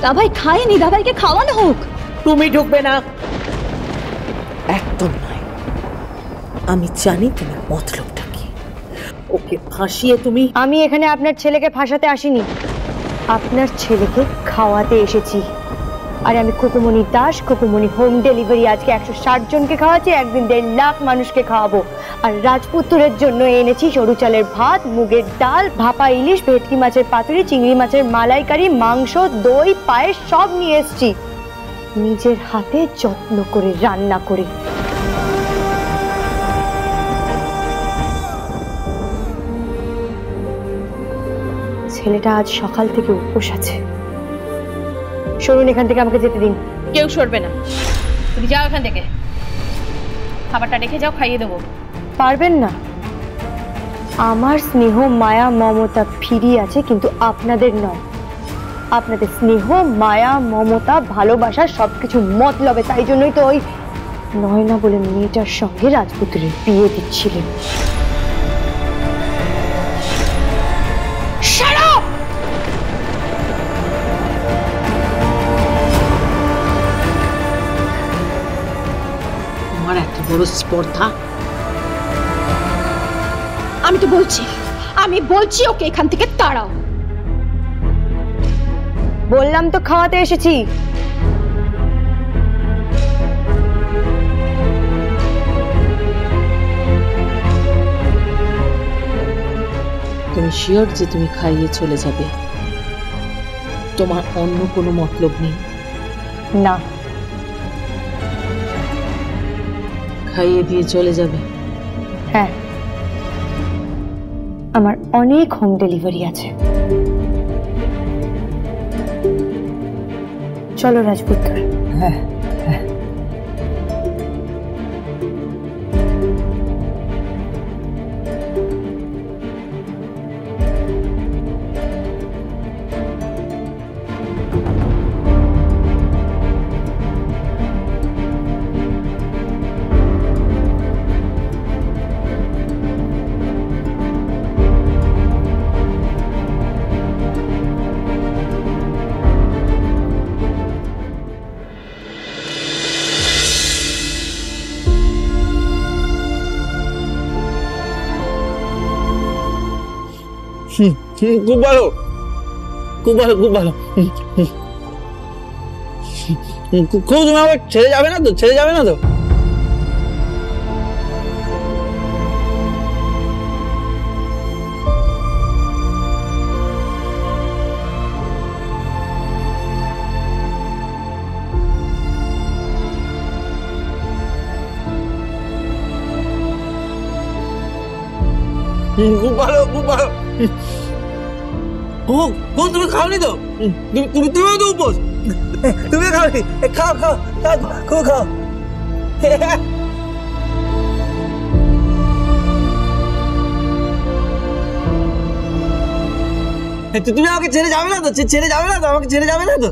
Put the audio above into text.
দাবাই খায়নি, দাবাইকে খাওয়ানো হোক। তুমি ঢুকবে না, একদম নয়। আমি জানি তোমার মতলবটা কি। ওকে ফাঁসিয়ে তুমি। আমি এখানে আপনার ছেলেকে ফাঁসাতে আসিনি, আপনার ছেলেকে খাওয়াতে এসেছি। আর আমি খুকুমণি দাস, খুকুমণি হোম ডেলিভারি আজকে 160 জনকে খাওয়াচ্ছি, একদিন 1.5 লাখ মানুষকে খাওয়াবো। আর রাজপুত্রের জন্য এনেছি সরু চালের ভাত, মুগের ডাল, ভাপা ইলিশ, ভেটকি মাছের পাতুরি, চিংড়ি মাছের মালাইকারি, মাংস, দই, পায়েস সব নিয়ে এসেছি, নিজের হাতে যত্ন করে রান্না করে। ছেলেটা আজ সকাল থেকে উপোস আছে। সরুন এখান থেকে, আমাকে যেতে দিন। কেউ সরবে না, তুমি যাও এখান থেকে। খাবারটা রেখে যাও, খাইয়ে দেবো। পারবেন না? আমার স্নেহ মায়া মমতা ফিরিয়ে আছে, কিন্তু আপনাদের নয়। আপনাদের স্নেহ মায়া মমতা ভালোবাসা সবকিছু মতলবে। তাই জন্যই তো ওই নয়না বলে মেয়েটার সঙ্গে রাজপুত্রের বিয়ে দিচ্ছিলেন। তোমার এত বড় স্পর্ধা! আমি তো বলছি, ওকে এখান থেকে তাড়াও। বললাম তো খাওয়াতে এসেছি। তুমি শিওর যে তুমি খাইয়ে চলে যাবে? তোমার অন্য কোনো মতলব নেই? না। খাইয়ে দিয়ে চলে যাবে? হ্যাঁ, আমার অনেক হোম ডেলিভারি আছে। চলো রাজপুত্র। হ্যাঁ। খুব ভালো, খুব ভালো, খুব ভালো। খুব, তুমি আবার ছেড়ে যাবে না তো? ছেড়ে যাবে না তো? খুব ভালো, খুব ভালো। তুমি খাওনি তো? তুমিও তো উপোস, তুমি খাওনি? খাও খাও খাও, খুব খাও। তুমি আমাকে ছেড়ে যাবে না তো? ছেড়ে যাবে না তো? আমাকে ছেড়ে যাবে না তো?